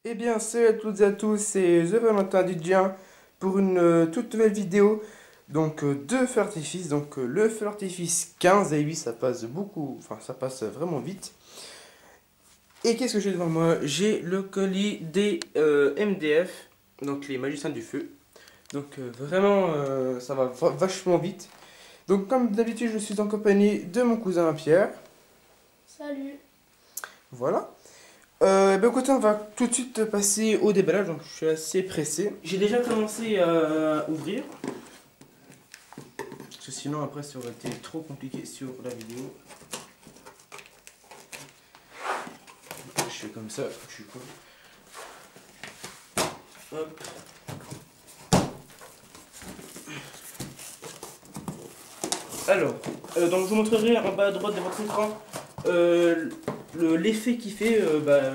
Eh bien, salut à toutes et à tous, c'est The Valentin DJ pour une toute nouvelle vidéo de feu d'artifice. Le feu d'artifice 15, et oui, ça passe beaucoup, enfin ça passe vraiment vite. Et qu'est-ce que j'ai devant moi? J'ai le colis des MDF, donc les magiciens du feu. Vraiment, ça va vachement vite. Donc comme d'habitude, je suis en compagnie de mon cousin Pierre. Salut. Voilà. Écoutez, on va tout de suite passer au déballage, donc je suis assez pressé. J'ai déjà commencé à ouvrir, parce que sinon après ça aurait été trop compliqué sur la vidéo. Je fais comme ça, je suis con. Hop. Alors, donc je vous montrerai en bas à droite de votre écran l'effet qui fait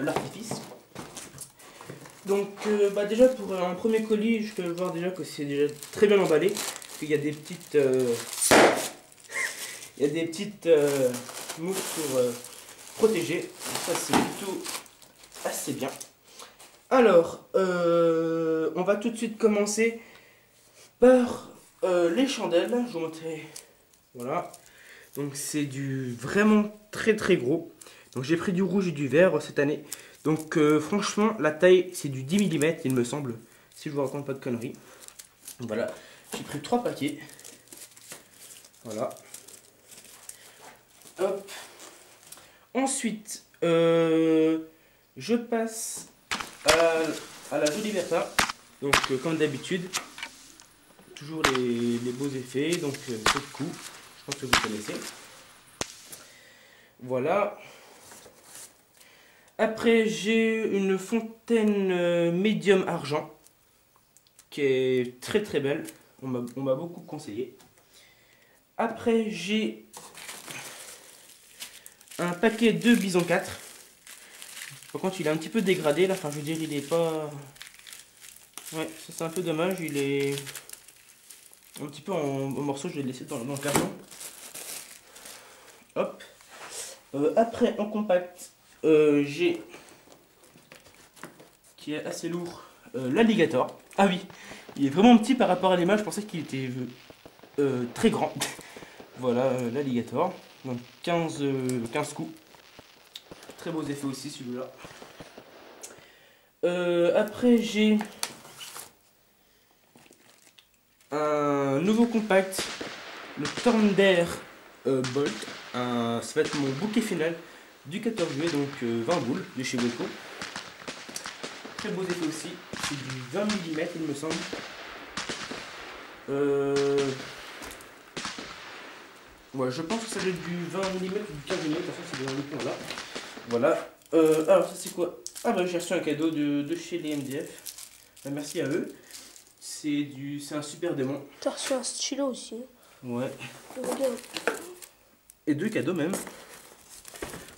l'artifice. Déjà pour un premier colis, je peux voir déjà que c'est déjà très bien emballé. Il y a des petites mousses pour protéger. Ça c'est plutôt assez bien. Alors, on va tout de suite commencer par les chandelles. Je vous montrerai. Voilà. Donc c'est du vraiment très gros. Donc j'ai pris du rouge et du vert cette année. Donc franchement la taille c'est du 10 mm il me semble. Si je vous raconte pas de conneries. Voilà. J'ai pris 3 paquets. Voilà. Hop. Ensuite je passe à la jolie Bertha. Donc comme d'habitude. Toujours les beaux effets. Donc cette coupe. Je pense que vous connaissez. Voilà. Après, j'ai une fontaine médium argent qui est très belle. On m'a beaucoup conseillé. Après, j'ai un paquet de Bison 4. Par contre, il est un petit peu dégradé là. Enfin, je veux dire, il est pas. Ouais, ça c'est un peu dommage. Il est un petit peu en morceaux. Je vais le laisser dans le carton. Hop. Après en compact j'ai qui est assez lourd l'alligator. Ah oui, il est vraiment petit par rapport à l'image, je pensais qu'il était très grand. Voilà l'alligator. Donc 15 coups. Très beaux effets aussi celui-là. Après j'ai un nouveau compact, le Thunder Bolt. Ça va être mon bouquet final du 14 juillet, donc 20 boules de chez Weco. Très beau effet aussi, c'est du 20 mm il me semble. Ouais, je pense que ça doit être du 20 mm ou du 15 mm, de toute façon c'est dans le coin là. Voilà. Alors ça c'est quoi? Ah bah j'ai reçu un cadeau de chez les MDF. Bah, merci à eux. C'est un super démon. T'as reçu un stylo aussi. Ouais. Regarde. Et 2 cadeaux même.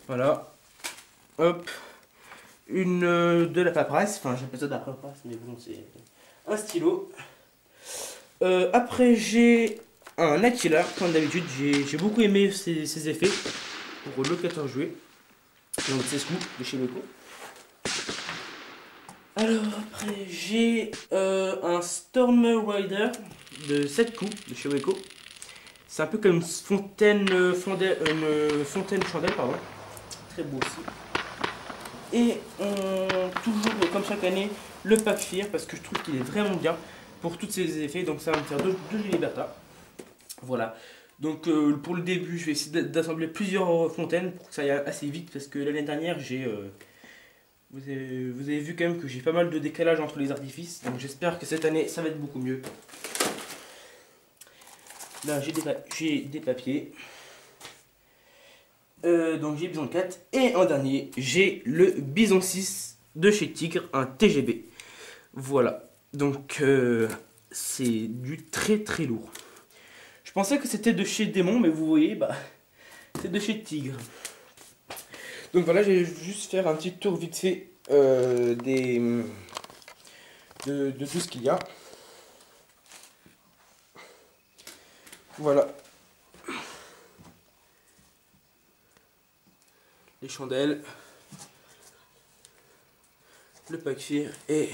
Voilà. Hop. De la paperasse. Enfin, j'appelle ça de la paperasse, mais bon, c'est un stylo. Après, j'ai un Aquila, comme d'habitude. J'ai beaucoup aimé ses effets pour le 14 juillet. Donc, c'est ce coup de chez Weco. Alors, après, j'ai un Storm Rider de 7 coups de chez Weco. C'est un peu comme une fontaine chandelle, pardon. Très beau aussi. Et toujours comme chaque année, le pack Fear, parce que je trouve qu'il est vraiment bien pour tous ces effets. Donc ça va me faire deux Gilet Bertha. Voilà. Donc pour le début, je vais essayer d'assembler plusieurs fontaines pour que ça aille assez vite, parce que l'année dernière, vous avez vu quand même que j'ai pas mal de décalage entre les artifices. Donc j'espère que cette année, ça va être beaucoup mieux. Là, j'ai des papiers. Donc j'ai Bison 4. Et en dernier, j'ai le Bison 6 de chez Tigre, un TGB. Voilà. Donc c'est du très lourd. Je pensais que c'était de chez Démon, mais vous voyez, bah c'est de chez Tigre. Donc voilà, je vais juste faire un petit tour vite fait de tout ce qu'il y a. Voilà. Les chandelles, le pack fir et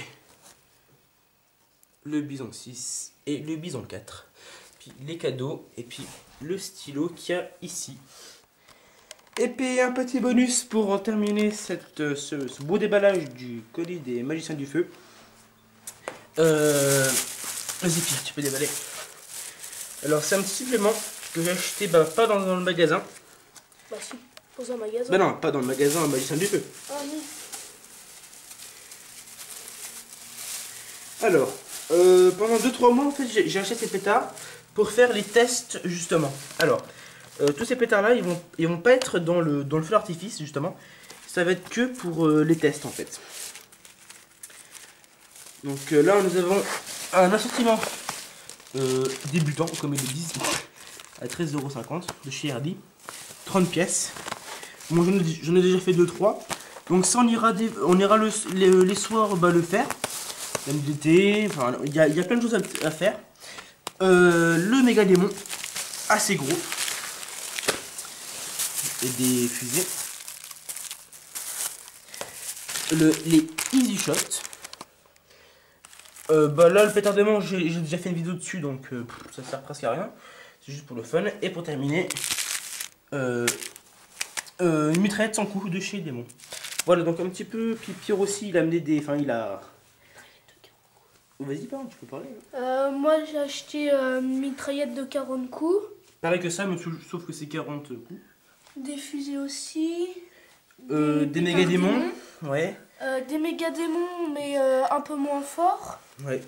le bison 6 et le bison 4. Puis les cadeaux et puis le stylo qu'il y a ici. Et puis un petit bonus pour terminer ce beau déballage du colis des magiciens du feu. Vas-y Pierre, tu peux déballer. Alors c'est un petit supplément que j'ai acheté pas dans le magasin. Bah si, dans un magasin. Bah non, pas dans le magasin magicien du feu. Ah oui. Alors, pendant 2-3 mois en fait j'ai acheté ces pétards pour faire les tests justement. Alors, tous ces pétards là ils vont pas être dans le feu d'artifice justement. Ça va être que pour les tests en fait. Donc là nous avons un assortiment débutant comme ils le disent à 13,50 € de chez Hardy. 30 pièces. Bon j'en ai déjà fait 2-3. Donc ça on ira les soirs le faire. Même d'été, enfin il y a plein de choses à faire. Le méga démon, assez gros. Et des fusées. Les easy shots. Là le pétard démon j'ai déjà fait une vidéo dessus donc ça sert presque à rien. C'est juste pour le fun. Et pour terminer, une mitraillette sans coup de chez Démon. Voilà donc un petit peu. Puis Pierre aussi il a amené des. Enfin il a. Vas-y parle, tu peux parler. Moi j'ai acheté une mitraillette de 40 coups. Pareil que ça, mais sauf que c'est 40 coups. Des fusées aussi. Des méga démons. Ouais. Des méga démons mais un peu moins forts. Ouais.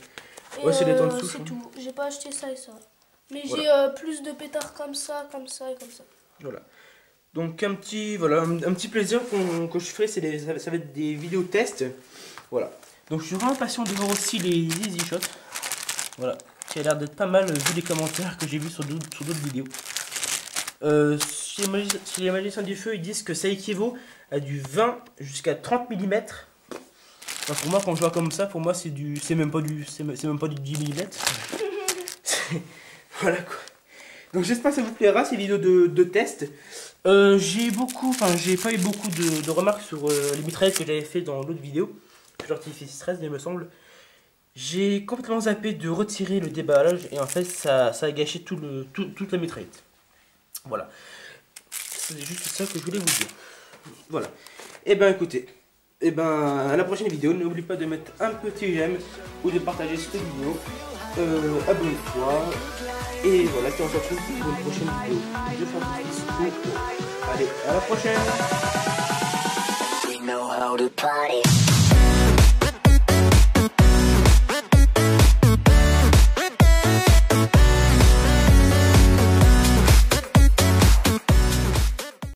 Et, Ouais, c'est les temps de souche. c'est tout. J'ai pas acheté ça et ça. Mais Voilà. j'ai plus de pétards comme ça et comme ça. Voilà. Donc un petit plaisir que je ferai, ça va être des vidéos tests. Voilà. Donc je suis vraiment impatient de voir aussi les easy shots. Voilà. Qui a l'air d'être pas mal vu les commentaires que j'ai vus sur d'autres vidéos. Chez les magiciens du feu, ils disent que ça équivaut à du 20 jusqu'à 30 mm. Enfin, pour moi, quand je vois comme ça, pour moi c'est même pas du 10 mm. Voilà quoi. Donc j'espère que ça vous plaira ces vidéos de test. J'ai pas eu beaucoup de remarques sur les mitraillettes que j'avais fait dans l'autre vidéo. L'artifice 13 il me semble. J'ai complètement zappé de retirer le déballage et en fait ça a gâché toute la mitraillette. Voilà. C'est juste ça que je voulais vous dire. Voilà. Et ben écoutez. Et ben à la prochaine vidéo. N'oublie pas de mettre un petit j'aime ou de partager cette vidéo. Abonne-toi. Et voilà, tu en retrouves pour une prochaine vidéo de Fabrice. Allez, à la prochaine.